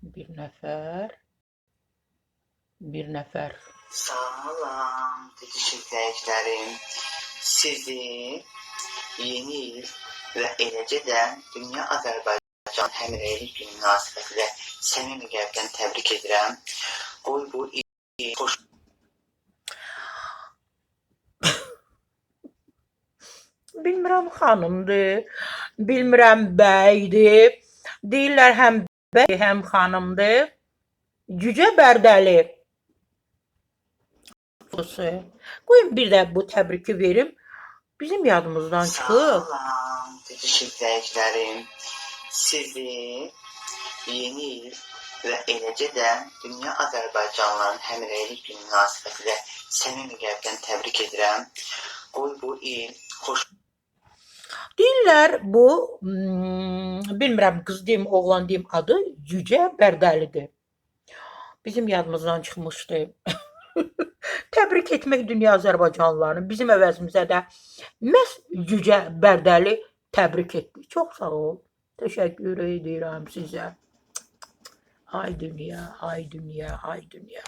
Bir nəfər, bir nəfər. Salam, dikiş izləyicilərim. Sizi yeni il və eləcə də Dünya Azərbaycan Həmrəylik Günü münasibətilə səmimi qəlbdən təbrik edirəm. Qoy bu il xoş Bilmirəm xanımdır, bilmirəm bəydir. Deyirlər həm bəy, həm xanımdır. Cücə Bərdəli. Qoyun bir də bu təbriki verim. Bizim yadımızdan çıxıb. Salam, dikiş izləyicilərim. Sizi yeni il və eləcə də Dünya Azərbaycanlıların Həmrəylik Günü münasibətilə səmimi qəlbdən təbrik edirəm. Qoy bu il xoş Deyirlər bu, bilmirəm qız deyim, oğlan deyim adı Cücə Bərdəlidir. Bizim yadımızdan çıxmışdı. Təbrik etmək dünya Azərbaycanlılarını. Bizim əvəzimizə də məhz Cücə Bərdəli təbrik etdi. Çox sağ ol. Təşəkkür edirəm sizə. Ay dünya, ay dünya, ay dünya.